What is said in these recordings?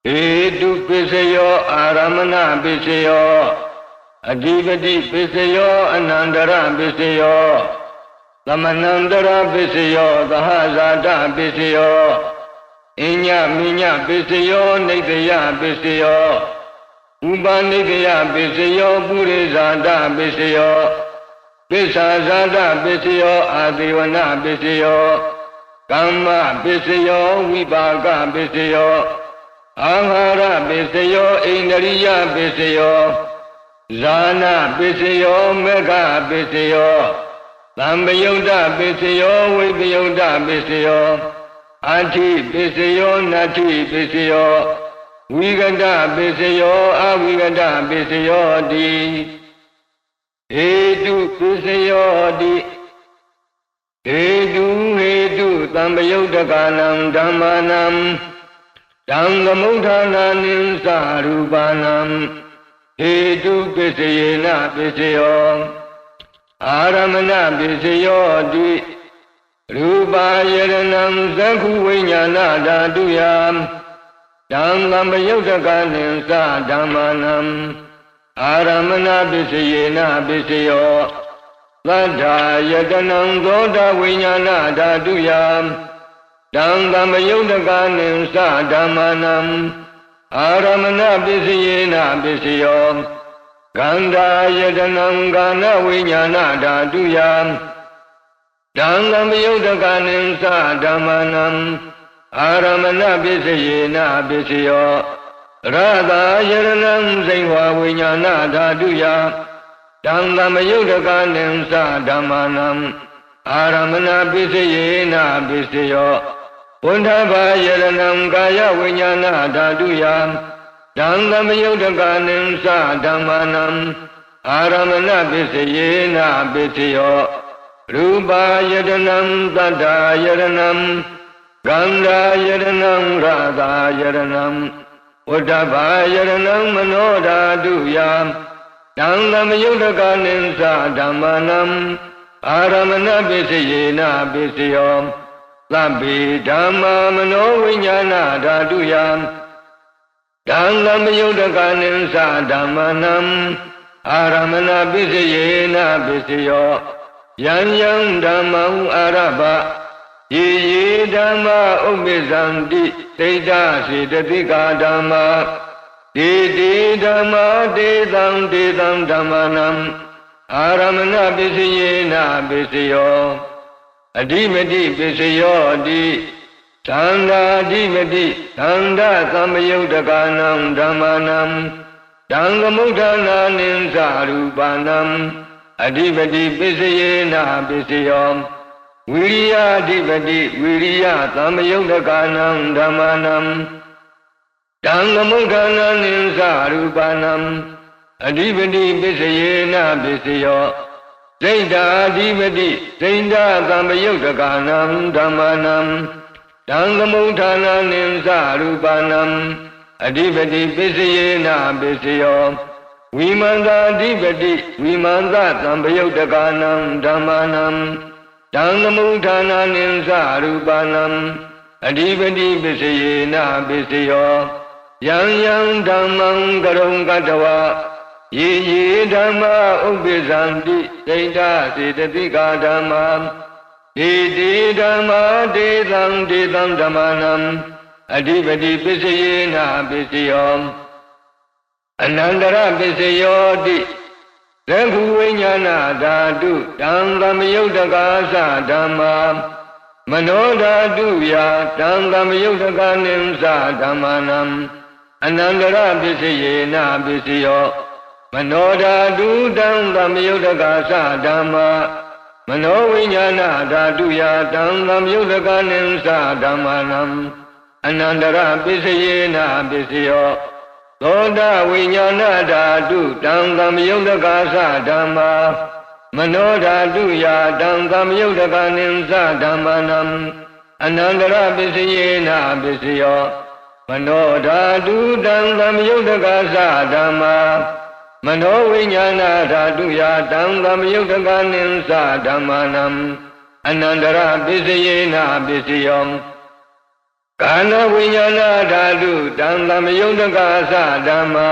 Edu Pisayo Aramana Pisayo Adivati Pisayo Anandara Pisayo Lamanandara Pisayo Dahazada Pisayo Inya Minya Pisayo Nidya Pisayo Ubanidya Pisayo Purizada Pisayo Pisazada Pisayo Adivana Pisayo Kama Pisayo Vibhaga Pisayo Ahara Pisayo Indriya Pisayo Zana Pisayo Mega Pisayo Lambayuda Pisayo Vibhayuda Pisayo Ati Pisayo Nati Pisayo Vigada Pisayo Avigada Pisayo Di Edu Pisayo Di Edu Tambayuda Kanam Dhammanam Dangamudhananim Sarupanam Edu Pisayena Pisayo Aramana Pisayo Di Rupa Yaranam Zakhu Vinyana Daduyam Dangambayuda Kanim Sadhammanam Aramana Pisayena Pisayo Ladha Yadanam Dhoda Vinyana Daduyam Dangamayudaгаnim Sadhammanam Aramana Pisayena Pisayo Ganda Yadanam Gana Vinyana Daduyam Dangamayudaгаnim Sadhammanam Aramana Pisayena Pisayo Radha Yadanam Zainwa Vinyana Daduyam Dangamayudaгаnim Sadhammanam Aramana Pisayena Pisayo Pundhava Yaranam Kaya Vinyana Daduyam Dangamayudaгаnim Sadhammanam Aramana Pisayena Pisayo Rupa Yaranam Tadha Yaranam Ganda Yaranam Radha Yaranam Pundhava Yaranam Manodaduyam Dangamayudaгаnim Sadhammanam Aramana Pisayena Pisayo Labhi Dhamma Mano Vinyana Daduyam Dangamayudaгаnim Sadhammanam Aramana Pisayena Pisayo Yan Yan Dhammam Arabha Ye Dhamma Ubizanti Teda Siddhatika Dhamma Didi Dhamma Dedam Dedam Dhammanam Aramana Pisayena Pisayo Adimati Pisayo Di Tanda Adimati Tanda Samayudaganam Dhammanam Dangamudhananim Sarupanam Adimati Pisayena Pisayo Viriya Adimati Viriya Samayudaganam Dhammanam Dangamudhananim Sarupanam Adivati Pisayena Pisayo Zaita Adivati Zaita Samayudaganam Dhammanam Dangamudhananim Sarupanam Adivati Pisayena Pisayo Vimanta Adivati Vimanta Samayudaganam Dhammanam Dangamudhananim Sarupanam Adivati Pisayena Pisayo Yang Yang Dhammam Karom Katava Ye Dhamma Ubizanti Teda Siddhatika Dhamma Didi Dhamma Dedam Dedam Dhammanam Adivati Pisayena Pisayo Anandara Pisayo Di Zakhu Vinyana Dhatu Dangamayudagasa Dhamma Manodadhuya Dangamayudaganim Sadhammanam Anandara Pisayena Pisayo Manodadhu Dangamayudagasa Dhamma Manovinyana Dhatuya Dangamayudaganim Sadhammanam Anandara Pisayena Pisayo Thoda Vinyana Dhatu Dangamayudagasa Dhamma Manodadhuya Dangamayudaganim Sadhammanam Anandara Pisayena Pisayo Manodadhu Dangamayudagasa Dhamma Manovinyana Dhatuya Dangamayudaganim Sadhammanam Anandara Pisayena Pisayo ကာနဝိညာဏဓာတုတံသမယုတ်တကာသဓမ္မာ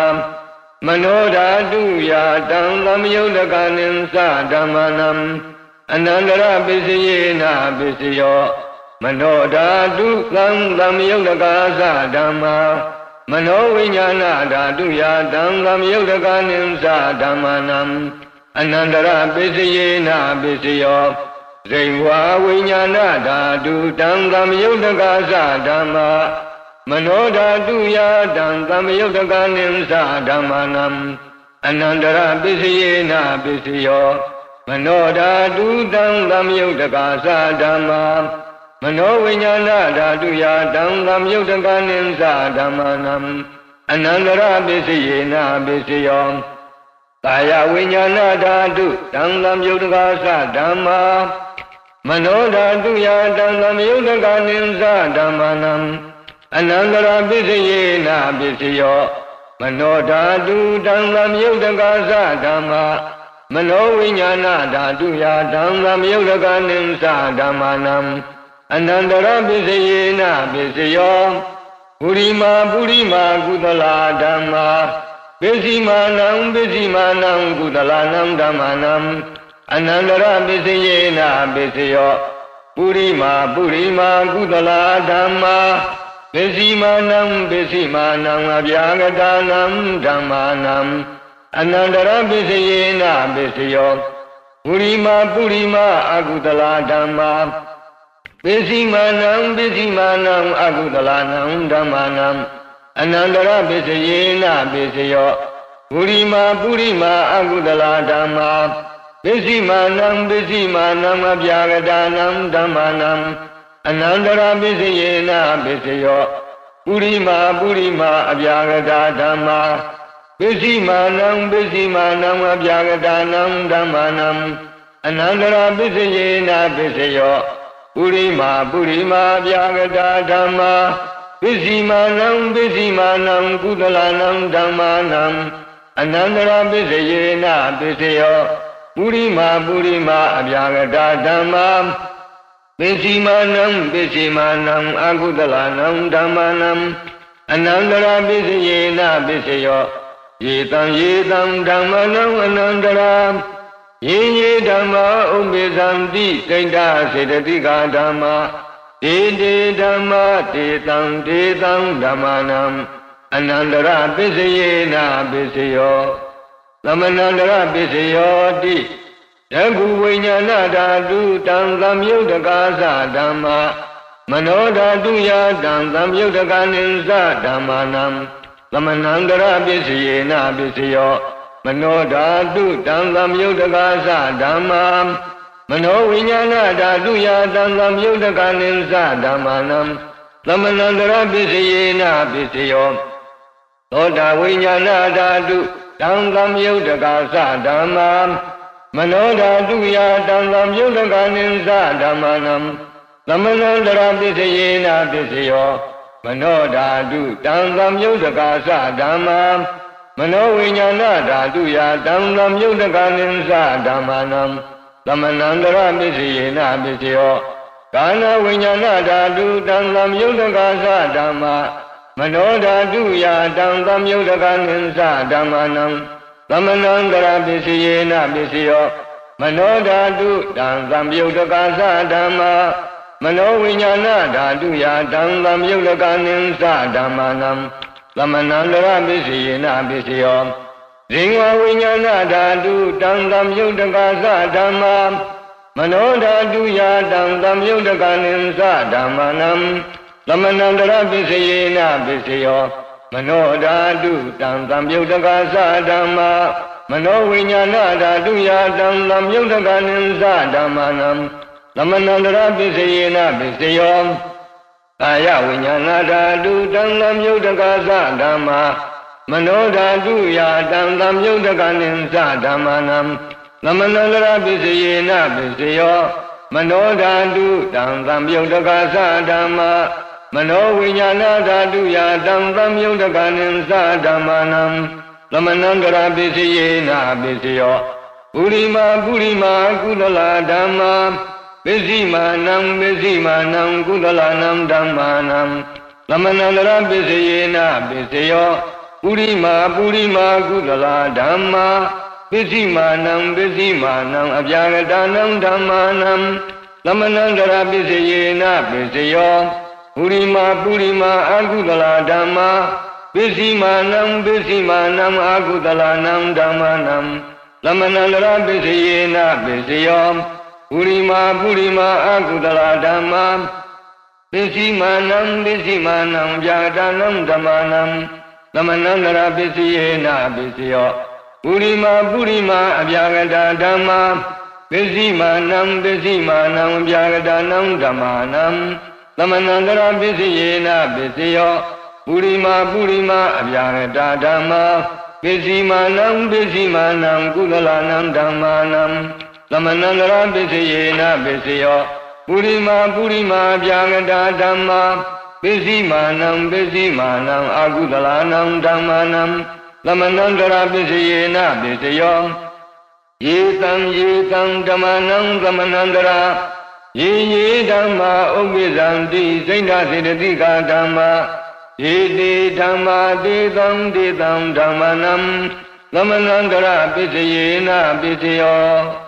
မနောဓာတုယာတံသမယုတ်တကာနိသဓမ္မာနံအနန္တရပစ္စယေနပစ္စယောမနောဓာတုသံသမယုတ်တကာသဓမ္မာမနောဝိညာဏဓာတုယာတံသမယုတ်တကာနိသဓမ္မာနံအနန္တရပစ္စယေနပစ္စယောဇိဝါဝိညာဏဓာတုတံသမယုတ်တကာသဓမ္မာမနောဓာတုယာတံသမယုတ်တကာနိသဓမ္မာနံအနန္တရပစ္စယေနပစ္စယောမနောဓာတုတံသမယုတ်တကာသဓမ္မာမနောဝိညာဏဓာတုယာတံသမယုတ်တကာနိသဓမ္မာနံအနန္တရပစ္စယေနပစ္စယောကာယဝိညာဏဓာတုတံသမယုတ်တကာသဓမ္မာမနောဓာတုယာတံသမယုတ်တကာနိသဓမ္မာနံအနန္တရပစ္စယေနပစ္စယောမနောဓာတုတံသမယုတ်တကာသဓမ္မာမနောဝိညာဏဓာတုယာတံသမယုတ်တကာနိသဓမ္မာနံအနန္တရပစ္စယေနပစ္စယောပုရိမာပုရိမာကုသလာဓမ္မာပစ္စည်းမာနံပစ္စည်းမာနံကုသလာနံဓမ္မာနံအနန္တရပစ္စယေနပစ္စယောပုရိမာပုရိမာကုသလာဓမ္မာပစ္စည်းမာနံပစ္စည်းမာနံအဗျာဂတာနံဓမ္မာနံအနန္တရပစ္စယေနပစ္စယောပုရိမာပုရိမာအကုသလာဓမ္မာပစ္စည်းမာနံပစ္စည်းမာနံအကုသလာနံဓမ္မာနံအနန္တရပစ္စယေနပစ္စယောပုရိမာပုရိမာအကုသလာဓမ္မာပစ္စည်းမာနံပစ္စည်းမာနံအဗျာဂတာနံဓမ္မာနံအနန္တရပစ္စယေနပစ္စယောပုရိမာပုရိမာအဗျာဂတာဓမ္မာပစ္စည်းမာနံပစ္စည်းမာနံအဗျာဂတာနံဓမ္မာနံအနန္တရပစ္စယေနပစ္စယောပုရိမာပုရိမာအဗျာဂတာဓမ္မာပစ္စည်းမာနံပစ္စည်းမာနံကုသလနံဓမ္မာနံအနန္တရပစ္စယေနပစ္စယောပုရိမာပုရိမာအဗျာဂတာဓမ္မာပစ္စည်းမာနံပစ္စည်းမာနံအကုသလနံဓမ္မာနံအနန္တရပစ္စယေနပစ္စယောယေတံဓမ္မာနံအနန္တရာယေဓမ္မာဥပ္ပေသံတိစိတ်တစေတသိကာဓမ္မာဒေဓမ္မာဒေတံဓမ္မာနံအနန္တရပစ္စယေနပစ္စယောသမဏန္တရပစ္စယောတိယခုဝိညာဏဓာတုတံသမယုတ်တကာသဓမ္မာမနောဓာတုယာတံသမယုတ်တကာနိသဓမ္မာနံသမဏန္တရပစ္စယေနပစ္စယောမနောဓာတုတံသမယုတ်တကာသဓမ္မာမနောဝိညာဏဓာတုယာတံသမယုတ်တကာနိသဓမ္မာနံသမဏန္တရပစ္စယေနပစ္စယောသောတာဝိညာဏဓာတုတံသမယုတ်တကာသဓမ္မာမနောဓာတုယာတံသမယုတ်တကာနိသဓမ္မာနံသမဏန္တရပစ္စယေနပစ္စယောမနောဓာတုတံသမယုတ်တကာသဓမ္မာမနောဝိညာဏဓာတုယာတံသမယုတ်တကာနိသဓမ္မာနံသမဏန္တရပစ္စယေနပစ္စယောကာနဝိညာဏဓာတုတံသမယုတ်တကာသဓမ္မာမနောဓာတုယာတံသမယုတ်တကာနိသဓမ္မာနံသမဏန္တရပစ္စယေနပစ္စယောမနောဓာတုတံသမယုတ်တကာသဓမ္မာမနောဝိညာဏဓာတုယာတံသမယုတ်တကာနိသဓမ္မာနံသမဏန္တရပစ္စယေနပစ္စယောဇိဝဝိညာဏဓာတုတံသမယုတ်တကာသဓမ္မာမနောဓာတုယာတံသမယုတ်တကာနိသဓမ္မာနံသမဏန္တရပစ္စယေနပစ္စယောမနောဓာတုတံသမယုတ်တကာသဓမ္မာမနောဝိညာဏဓာတုယာတံသမယုတ်တကာနိသဓမ္မာနံသမဏန္တရပစ္စယေနပစ္စယောကာယဝိညာဏဓာတုတံသမယုတ်တကာသဓမ္မာမနောဓာတုယာတံသမယုတ်တကာနိသဓမ္မာနံသမဏန္တရပစ္စယေနပစ္စယောမနောဓာတုတံသမယုတ်တကာသဓမ္မာမနောဝိညာဏဓာတုယာတံသမယုတ်တကာနိသဓမ္မာနံသမဏန္တရပစ္စယေနပစ္စယောပုရိမာပုရိမာကုသလဓမ္မာပ စ္စည်းမာနံပစ္စည်းမာနံကုသလနံဓမ္မာနံသမဏန္တရပစ္စယေနပစ္စယောပုရိမာကုသလဓမ္မာပစ္စည်းမာနံအပြာဂတနံဓမ္မာနံသမဏန္တရပစ္စယေနပစ္စယောပုရိမာအကုသလဓမ္မာပစ္စည်းမာနံအာကုသလနံဓမ္မာနံသမဏန္တရပစ္စယေနပစ္စယောပုရိမာအာကုသလဓမ္မာပစ္စည်းမာနံဗျာတနံဓမ္မာနံသမဏန္တရပစ္စယေနပစ္စယောပုရိမာအဗျာဂတဓမ္မာပစ္စည်းမာနံဗျာဂတနံဓမ္မာနံသမဏန္တရပစ္စယေနပစ္စယောပုရိမာအဗျာဂတဓမ္မာပစ္စည်းမာနံကုသလနံဓမ္မာနံသမဏန္တရပစ္စယေနပစ္စယောပုရိမာဗျာဂတဓမ္မာပစ္စည်းမာနံအာကုသလနံဓမ္မာနံသမဏန္တရပစ္စယေနပစ္စယောယေတံဓမ္မာနံသမဏန္တရာယေဓမ္မာဥပ္ပိသံတိစိဏ္ဍစေတသိကာဓမ္မာယေတိဓမ္မာတေတံဓမ္မာနံသမဏန္တရပစ္စယေနပစ္စယော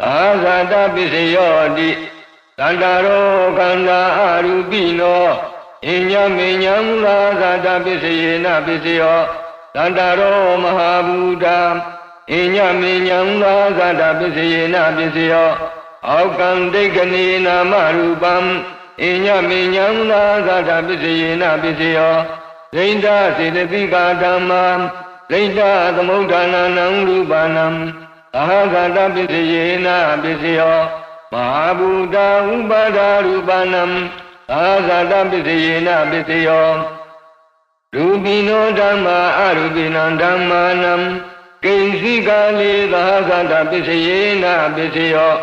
သာဇာတပစ္စယောတိသန္တာရောခန္ဓာအရူပိနောအညမေညံသာဇာတပစ္စယေနပစ္စယောသန္တာရောမဟာဘူတာအညမေညံသာဇာတပစ္စယေနပစ္စယောအောက်ကံဒိဋ္ဌနေနာမရူပံအညမေညံသာဇာတပစ္စယေနပစ္စယောဒိဋ္ဌစေတသိကာဓမ္မာဒိဋ္ဌသမုဋ္ဌာနံရူပနံအာဂတပစ္စယေနပစ္စယောမဟာဘူတာဥပါဒရူပနံအာဂတပစ္စယေနပစ္စယောရူပိနောဓမ္မာအရူပိနံဓမ္မာနံကိဉ္စီကာလေသာဂတပစ္စယေနပစ္စယော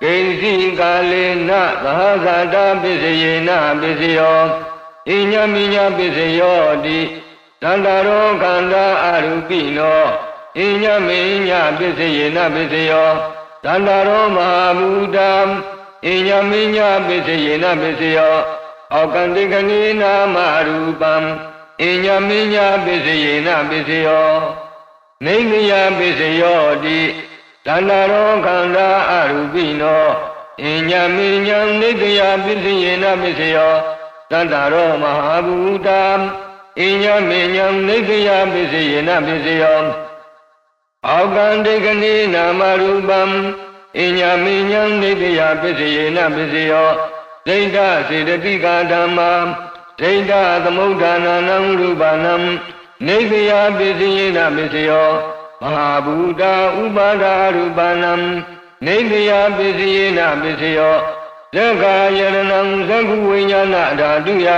ကိဉ္စီကာလေနသာဂတပစ္စယေနပစ္စယောအညမိညပစ္စယောတိသန္တာရောခန္ဓာအရူပိနောအညမေညပစ္စယေနပစ္စယောသန္တာရောမဟာဘူတာအညမေညပစ္စယေနပစ္စယောအောကံတိကနိနာမရူပံအညမေညပစ္စယေနပစ္စယောနေမယပစ္စယောတိသန္တာရောခန္ဓာအရူပိနောအညမေညနေတယပစ္စယေနပစ္စယောသန္တာရောမဟာဘူတာအညမေညနေတယပစ္စယေနပစ္စယောအောကံဒိဋ္ဌနေနာမရူပံအညမေညနေတယပစ္စယေနပစ္စယောဒိဋ္ဌစေတသိကာဓမ္မာဒိဋ္ဌသမုဋ္ဌာနံရူပနံနေတယပစ္စယေနပစ္စယောမဟာဘူတာဥပါဒရူပနံနေတယပစ္စယေနပစ္စယောသက္ကာယရဏံသက္ခုဝိညာဏဓာတုယ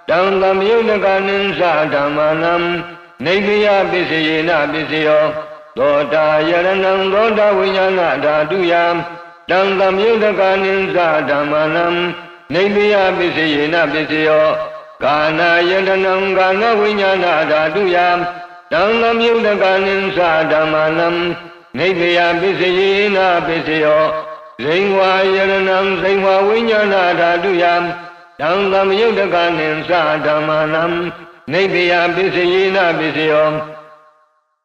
တံသမယုတကနိသဓမ္မာနံနေတယပစ္စယေနပစ္စယောသောတာယရဏံသောတာဝိညာဏဓာတုယတံသမယုတကနိသဓမ္မာနံနေတယပစ္စယေနပစ္စယောကာနာယတနံကာနဝိညာဏဓာတုယတံသမယုတကနိသဓမ္မာနံနေတယပစ္စယေနပစ္စယောဇိဝါယရဏံဇိဝါဝိညာဏဓာတုယတံသမယုတကနိသဓမ္မာနံနေတယပစ္စယေနပစ္စယော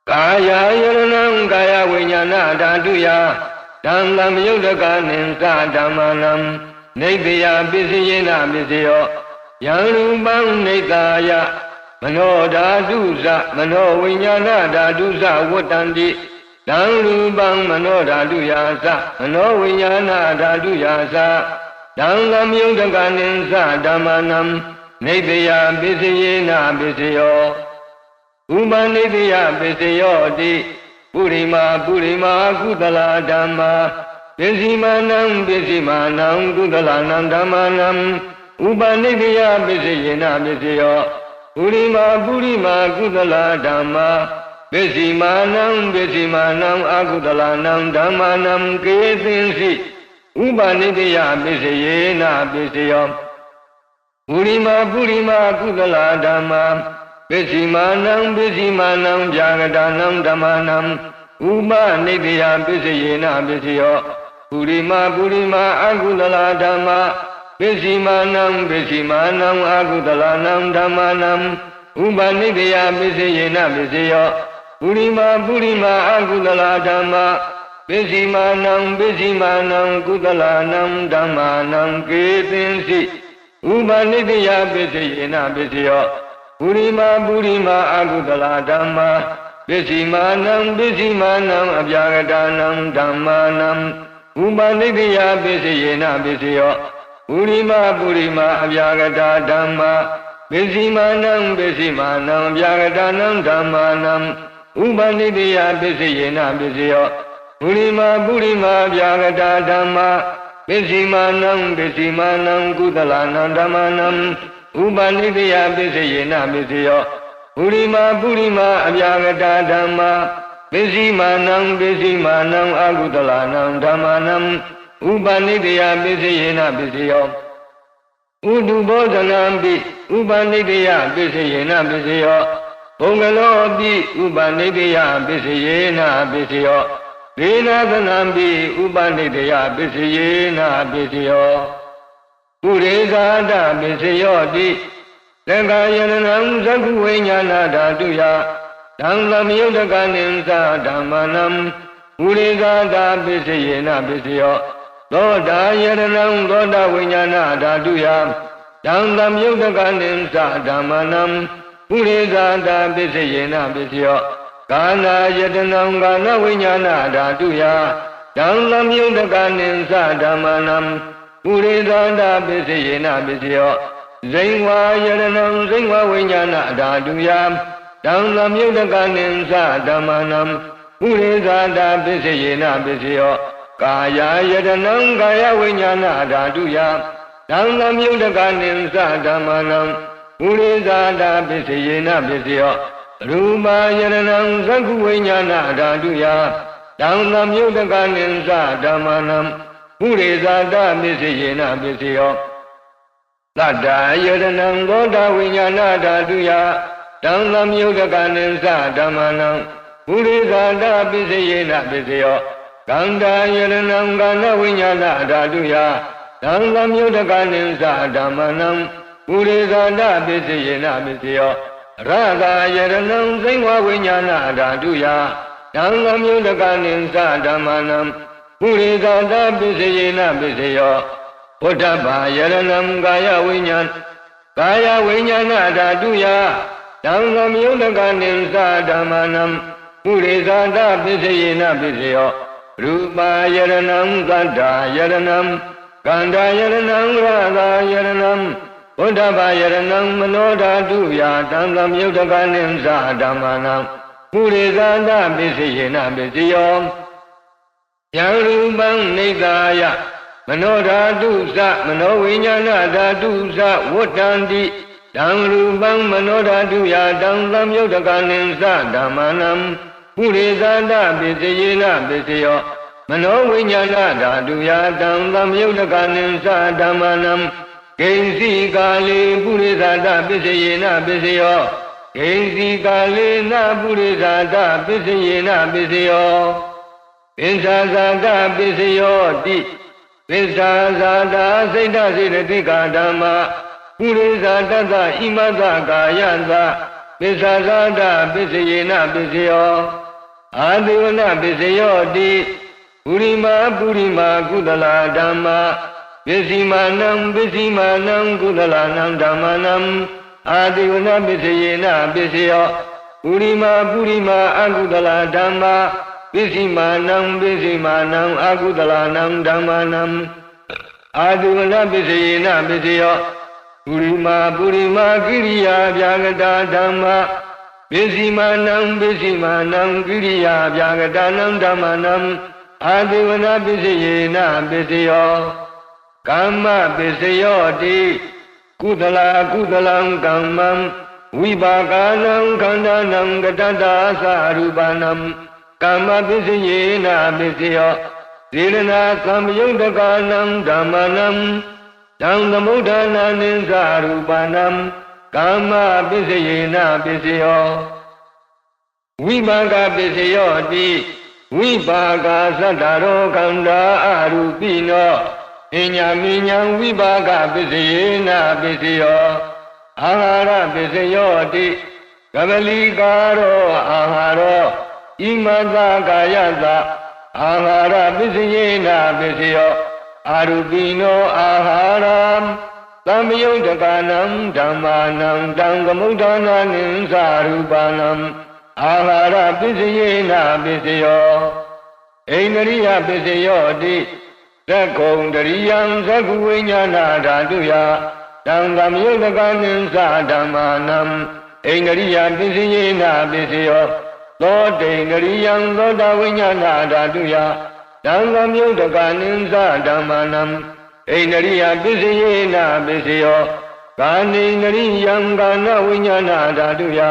ကာယယရဏံကာယဝိညာဏဓာတုယတံသမယုတကနိသဓမ္မာနံနေတယပစ္စယေနပစ္စယောယံရူပံနေတာယမနောဓာတုသမနောဝိညာဏဓာတုသဝတ္တန္တိတံရူပံမနောဓာတုယာသမနောဝိညာဏဓာတုယာသတံသမယုတကနိသဓမ္မာနံနေတယပစ္စယေနပစ္စယောဥပနိတယပစ္စယောတိပုရိမာကုသလဓမ္မာပစ္စည်းမာနံကုသလနံဓမ္မာနံဥပနိတယပစ္စယေနပစ္စယောပုရိမာကုသလဓမ္မာပစ္စည်းမာနံအကုသလနံဓမ္မာနံကေသင်္စိဥပနိတယပစ္စယေနပစ္စယောပုရိမာကုသလဓမ္မာပစ္စည်းမာနံဗျာဂတနံဓမ္မာနံဥပနိတယပစ္စယေနပစ္စယော ပုရိမာအကုသလဓမ္မပစ္စည်းမာနံအကုသလနံဓမ္မနံဥပနိတယပစ္စယေနပစ္စယောပုရိမာအကုသလဓမ္မပစ္စည်းမာနံကုသလနံဓမ္မနံကေသင်္စိဥပနိတယပစ္စယေနပစ္စယောပုရိမာအကုသလဓမ္မပစ္စည်းမာနံအပြာဂတနံဓမ္မနံဥပနိတယပစ္စယေနပစ္စယောပုရိမာအပြာဂတဓမ္မပစ္စည်းမာနံအပြာဂတနံဓမ္မနံဥပနိတယပစ္စယေနပစ္စယောပုရိမာအပြာဂတဓမ္မပစ္စည်းမာနံကုသလနံဓမ္မနံဥပနိတယပစ္စယေနပစ္စယောပုရိမာအပြာဂတဓမ္မပစ္စည်းမာနံအကုသလနံဓမ္မနံဥပနိတယပစ္စယေနပစ္စယောဥတုဘောဓနံပိဥပနိတယပစ္စယေနပစ္စယောဘုံကလောပိဥပနိတယပစ္စယေနပစ္စယောဒေနာသနံပိဥပနိတယပစ္စယေနပစ္စယောဥရေဇာတပစ္စယောတိသက္ကာယရဏံသက္ခုဝိညာဏဓာတုယဓမ္မယုတ်တကနိသဓမ္မနံဥရေဇာတပစ္စယေနပစ္စယောသောတာယရဏံသောတာဝိညာဏဓာတုယဓမ္မယုတ်တကနိသဓမ္မနံဥရေဇာတပစ္စယေနပစ္စယောကာနာယတနံကာနဝိညာဏဓာတုယဓမ္မယုတ်တကနိသဓမ္မနံဥရေဇာတပစ္စယေနပစ္စယောဇိဝါယရဏံဇိဝဝိညာဏဓာတုယဓမ္မယုတ်တကနိသဓမ္မနံဥရေဇာတပစ္စယေနပစ္စယောကာယယတနံကာယဝိညာဏဓာတုယဓမ္မယုတ်တကနိသဓမ္မနံဥရေဇာတပစ္စယေနပစ္စယောရူပယရဏံသက္ခုဝိညာဏဓာတုယဓမ္မယုတ်တကနိသဓမ္မနံဥရေဇာတပစ္စယေနပစ္စယောသတ္တယရဏံသောတာဝိညာဏဓာတုယဓမ္မယုတ်တကနိသဓမ္မနံဥရေဇာတပစ္စယေနပစ္စယောကန္တာယရဏံကာနဝိညာဏဓာတုယဓမ္မယုတ်တကနိသဓမ္မနံဥရေဇာတပစ္စယေနပစ္စယောရဂာယရဏံဇိဝဝိညာဏဓာတုယဓမ္မယုတ်တကနိသဓမ္မနံဥရေဇာတပစ္စယေနပစ္စယောဝဋ္ဌဘာယရဏံကာယဝိညာဏဓာတုယဓမ္မယုတ်တကနိသဓမ္မနံဥရေဇာတပစ္စယေနပစ္စယောရူပယရဏံသတ္တယရဏံကန္တာယရဏံရဂာယရဏံဝဋ္ဌဘာယရဏံမနောဓာတုယဓမ္မယုတ်တကနိသဓမ္မနံဥရေဇာတပစ္စယေနပစ္စယောယံရူပံနိဒာယမနောဓာတုသမနောဝိညာဏဓာတုသဝတ္တန္တိဓမ္မရူပံမနောဓာတုယဓမ္မယုတ်တကနိသဓမ္မနံဥရေဇာတပစ္စယေနပစ္စယောမနောဝိညာဏဓာတုယဓမ္မယုတ်တကနိသဓမ္မနံကိဉ္စီကာလေပုရိသတာပစ္စယေနပစ္စယောကိဉ္စီကာလေနပုရိသတာပစ္စယေနပစ္စယောပိစ္ဆာဇာတာပစ္စယောတိပိစ္ဆာဇာတာစိတ်တစေတသိကာဓမ္မပုရိသတတ္တဣမတကာယသပိစ္ဆာဇာတာပစ္စယေနပစ္စယောအာတိဝနပစ္စယောတိပုရိမာကုသလာဓမ္မပစ္စည်းမာနံကုသလနံဓမ္မနံအာတိဝနပစ္စယေနပစ္စယောပုရိမာအကုသလဓမ္မပစ္စည်းမာနံအကုသလနံဓမ္မနံအာတိဝနပစ္စယေနပစ္စယောပုရိမာကိရိယာဗျာဂတာဓမ္မပစ္စည်းမာနံကိရိယာဗျာဂတာနံဓမ္မနံအာတိဝနပစ္စယေနပစ္စယောကာမပစ္စယောတိကုသလံကမ္မံဝိပါကနံခန္ဓာနံကတ္တသာရူပနံကာမပစ္စယေနပစ္စယောသေရဏသမ္ယုတ်တကနံဓမ္မနံဓမ္မုဋ္ဌာနာနိသရူပနံကာမပစ္စယေနပစ္စယောဝိပါကပစ္စယောတိဝ ဝိပါကသတ္တရောခန္ဓာအရူပိနောအညမိညာဝိပါကပစ္စယေနာပစ္စယောအာဟာရပစ္စယောတိကပလီကာရောအာဟာရောဣမသကာယသအာဟာရပစ္စယေနာပစ္စယောအာရူပိနောအာဟာရသမ္မယုတ်တကနံဓမ္မာနံတံကမုဋ္ဌာနာနိသရူပနံအာဟာရပစ္စယေနာပစ္စယောဣန္ဒရိယပစ္စယောတိသက္ကုံတရိယံသက္ကုဝိညာဏဓာတုယတံသမ္မယုတ်တကနိသဓမ္မာနံဣန္ဒရိယပစ္စယေနာပစ္စယောသောတိန္ဒရိယံသောတဝိညာဏဓာတုယတံသမ္မယုတ်တကနိသဓမ္မာနံဣန္ဒရိယပစ္စယေနာပစ္စယောကာနိန္ဒရိယံကာနဝိညာဏဓာတုယ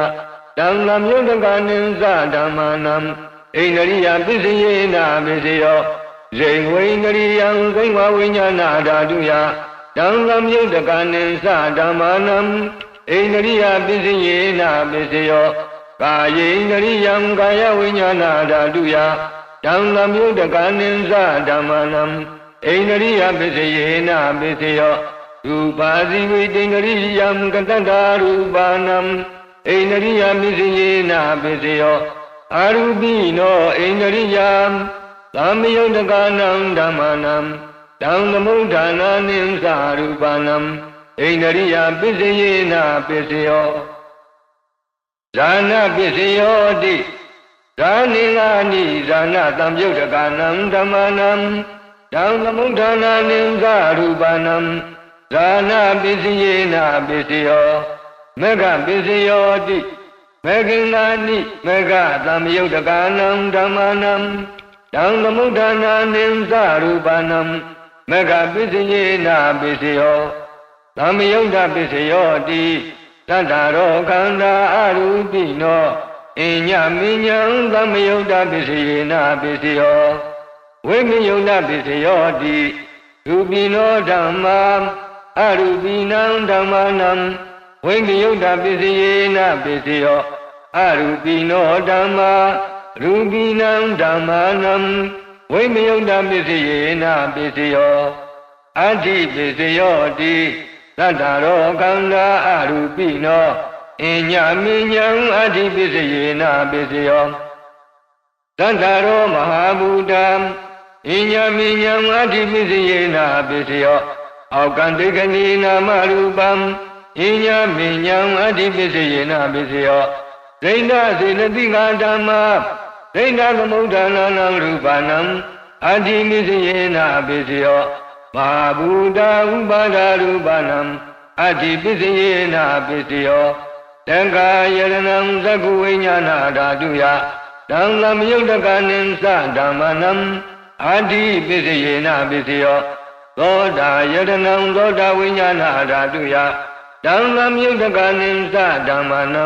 တံသမ္မယုတ်တကနိသဓမ္မာနံဣန္ဒရိယပစ္စယေနာပစ္စယောဇိဝိန္ဒရိယံဇိဝဝိညာဏဓာတုယတံသမ္မယုတ်တကနိသဓမ္မာနံဣန္ဒရိယပစ္စယေနာပစ္စယောကာယေန္ဒရိယံကာယဝိညာဏဓာတုယတံသမ္မယုတ်တကနိသဓမ္မာနံဣန္ဒရိယပစ္စယေနာပစ္စယောရူပါဇိဝိတိန္ဒရိယံကတ္တရူပနံဣန္ဒရိယပစ္စယေနာပစ္စယောအာရူပိနောဣန္ဒရိယံသမ္မယုတ်တကနံဓမ္မာနံတံသမုဋ္ဌာနာနိသရူပနံဣန္ဒရိယပစ္စယေနာပစ္စယောဇာနပစ္စယောတိဇာနိငါနိဇာနသမ္မယုတ်တကနံဓမ္မာနံတံသမုဋ္ဌာနာနိသရူပနံဇာနပစ္စယေနာပစ္စယောမေဃပစ္စယောတိမေဃင်္ဂာနိမေဃသမ္မယုတ်တကနံဓမ္မာနံတံသမုဋ္ဌာနာနိသရူပနံမေဃပစ္စယေနာပစ္စယောသမ္မယုတ်တပစ္စယောတိသတ္တရောခန္ဓာအရူပိနောအညမိညာသမ္မယုတ်တပစ္စယေနာပစ္စယောဝိမယုတ်တပစ္စယောတိရူပိနောဓမ္မာအရူပိနံဓမ္မာနံဝိမယုတ်တပစ္စယေနာပစ္စယောအရူပိနောဓမ္မာရူပိနံဓမ္မာနံဝိမယုတ်တပစ္စယေနာပစ္စယောအဋ္ဌိပစ္စယောတိသတ္တရောခန္ဓာအရူပိနောအညမိညာအဋ္ဌိပစ္စယေနာပစ္စယောသတ္တရောမဟာဘူတံအညမိညာအဋ္ဌိပစ္စယေနာပစ္စယောအောက်ကံတေကနိနာမရူပံအညမိညာအဋ္ဌိပစ္စယေနာပစ္စယောဒိဋ္ဌစေနတိကာဓမ္မာဒိဋ္ဌသမုဋ္ဌာနာနံရူပနံအဋ္ဌိပစ္စယေနာပစ္စယောမဟာဘူတဥပါဒရူပနံအဋ္ဌိပစ္စယေနာပစ္စယောတံဃာယရဏံသက္ကုဝိညာဏဓာတုယတံသမ္မယုတ်တကနိသဓမ္မာနံအဋ္ဌိပစ္စယေနာပစ္စယောသောတာယရဏံသောတာဝိညာဏဓာတုယတံသမ္မယုတ်တကနိသဓမ္မာနံ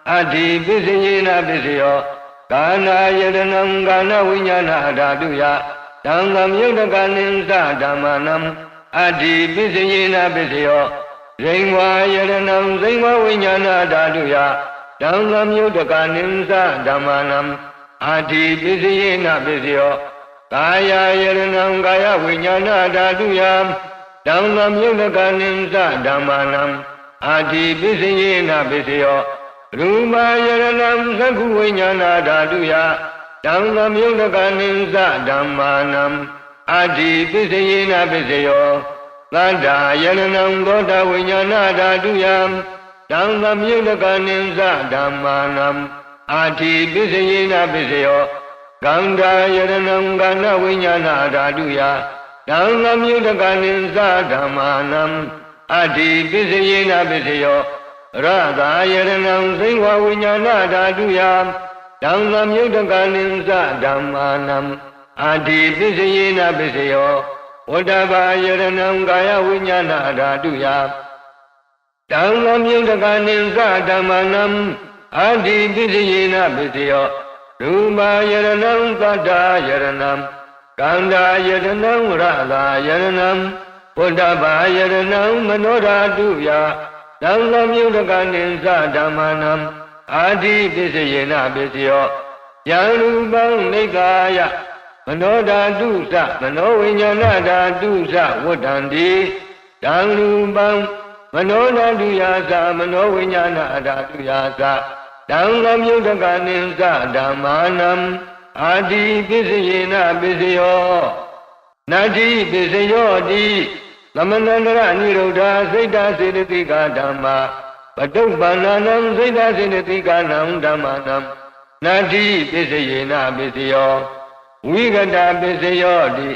အဋ္ဌိပစ္စယေနာပစ္စယောကာနာယရဏံကာနဝိညာဏဓာတုယတံသမ္မယုတ်တကနိသဓမ္မာနံအဋ္ဌိပစ္စယေနာပစ္စယောဇိဝယရဏံဇိဝဝိညာဏဓာတုယတံသမ္မယုတ်တကနိသဓမ္မာနံအဋ္ဌိပစ္စယေနာပစ္စယောကာယယရဏံကာယဝိညာဏဓာတုယတံသမ္မယုတ်တကနိသဓမ္မာနံအဋ္ဌိပစ္စယေနာပစ္စယောရူပယရဏံသက္ခုဝိညာဏဓာတုယတံသမ္မယုတ်တကနိသဓမ္မာနံအဋ္ဌိပစ္စယေနာပစ္စယောသတ္တယရဏံသောတာဝိညာဏဓာတုယတံသမ္မယုတ်တကနိသဓမ္မာနံအဋ္ဌိပစ္စယေနာပစ္စယောကန္တာယရဏံကာနဝိညာဏဓာတုယတံသမ္မယုတ်တကနိသဓမ္မာနံအဋ္ဌိပစ္စယေနာပစ္စယောရတာယရဏံသိဝဝိညာဏဓာတုယတံသမ္မယုတ်တကနိသဓမ္မာနံအဋ္ဌိပစ္စယေနာပစ္စယောဝတ္တဘာယရဏံကာယဝိညာဏဓာတုယတံသမ္မယုတ်တကနိသဓမ္မာနံအဋ္ဌိပစ္စယေနာပစ္စယောရူပယရဏံသတ္တယရဏံကန္တာယရဏံရတာယရဏံဝတ္တဘာယရဏံမနောဓာတုယတံသမ္မယုတ်တကနိသဓမ္မာနံအာတိပစ္စယေနပစ္စယော ယံရူပံနိဂာယမနောဓာတုသမနောဝိညာဏဓာတုဝဋ္ဌန္တိတံရူပံမနောဓာတုယာသမနောဝိညာဏဓာတုယာသတံလမြုတကနိသဓမ္မာနံအာတိပစ္စယေနပစ္စယောနာတိပစ္စယောတိသမဏန္တရနိရုဒ္ဓစိတ်တစေတသိကဓမ္မာပတုပ္ပန္နံစိတ်တစေတသိကနံဓမ္မာနံနာတိပစ္စယေနပစ္စယောဝိကတပစ္စယောတိ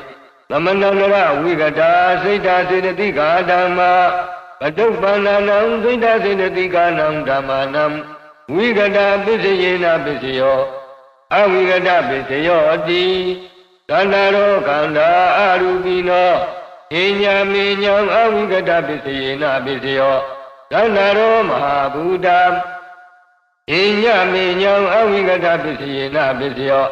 သမဏန္တရဝိကတာစိတ်တစေတသိကဓမ္မာပတုပ္ပန္နံစိတ်တစေတသိကနံဓမ္မာနံဝိကတပစ္စယေနပစ္စယောအဝိကတပစ္စယောတိသန္တာရောခန္ဓာအရူပိနောဣညာမေညာအဝိကတပစ္စယေနပစ္စယောသန္တာရောမဟာဘူတံဣညာမေညာအဝိကတပစ္စယေနပစ္စယော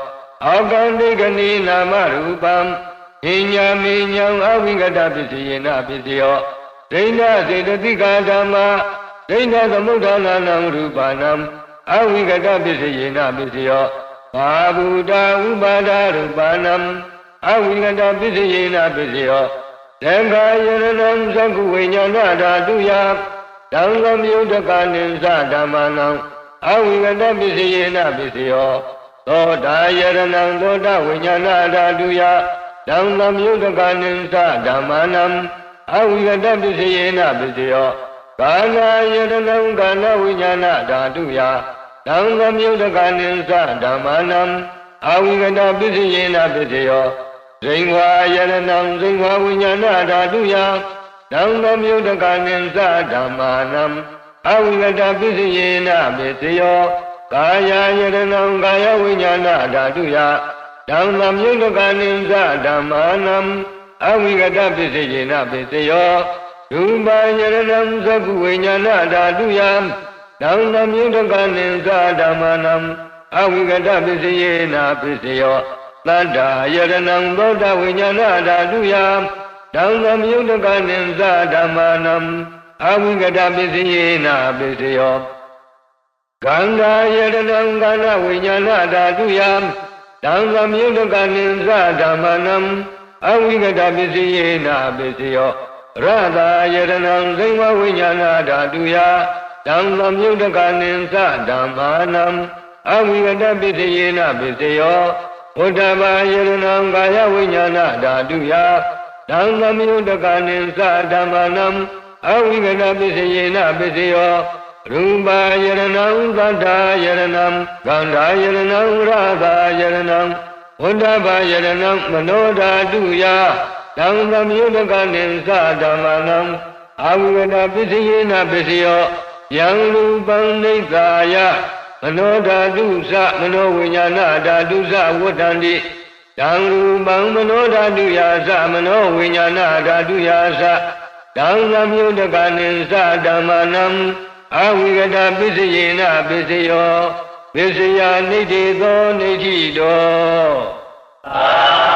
အောကံတိကနိနာမရူပံဣညာမေညာအဝိကတပစ္စယေနပစ္စယောဒိဋ္ဌစေတသိကဓမ္မာဒိဋ္ဌသမုဋ္ဌာနာနံရူပနံအဝိကတပစ္စယေနပစ္စယောဘာဗုဒ္ဓဥပါဒရူပနံအဝိကတပစ္စယေနပစ္စယောသံဃာယရဏံသက္ကုဝိညာဏဓာတုယတံလမြုတကနိသဓမ္မာနံအဝိကတပစ္စယေနပစ္စယောသောတာယရဏံသောတာဝိညာဏဓာတုယတံလမြုတကနိသဓမ္မာနံအဝိကတပစ္စယေနပစ္စယောကာနာယရဏံကာနဝိညာဏဓာတုယတံလမြုတကနိသဓမ္မာနံအဝိကတပစ္စယေနပစ္စယောဇိဝါယရဏံဇိဝါဝိညာဏဓာတုယတံလမြုတကနိသဓမ္မာနံအဝိကတပစ္စယေနပစ္စယောကာယယရဏံကာယဝိညာဏဓာတုယတံလမြုတကနိသဓမ္မာနံအဝိကတပစ္စယေနပစ္စယောရူပယရဏံသက္ကုဝိညာဏဓာတုယတံလမြုတကနိသဓမ္မာနံအဝိကတပစ္စယေနပစ္စယောသတ္တယရဏံသောတဝိညာဏဓာတုယတံလမြုတကနိသဓမ္မာနံအဝိကတပစ္စယေနပစ္စယောခန္ဓာယရဏံခန္ဓာဝိညာဏဓာတုယတံလမြုတကနိသဓမ္မာနံအဝိကတပစ္စယေနပစ္စယောရတာယရဏံဇိဝဝိညာဏဓာတုယတံလမြုတကနိသဓမ္မာနံအဝိကတပစ္စယေနပစ္စယောဝဋ္ဌဘာယရဏံကာယဝိညာဏဓာတုယတံလမြုတကနိသဓမ္မာနံအဝိကတပစ္စယေနပစ္စယောရူပယရဏံသတ္တယရဏံခန္ဓာယရဏံရတာယရဏံဝဋ္ဌဘာယရဏံမနောဓာတုယတံလမြုတကနိသဓမ္မာနံအဝိကတပစ္စယေနပစ္စယောယံရူပံနိဂာယမနောဓာတုမနောဝိညာဏဓာတုဝဋ္ဌန္တိတံရူပံမနောဓာတုယာသမနောဝိညာဏဓာတုယာတံလမြုတကနိသဓမ္မာနံအဝိကတပစ္စယေနပစ္စယောပစ္စယနိဋ္ဌိသောနိဋ္ဌိတော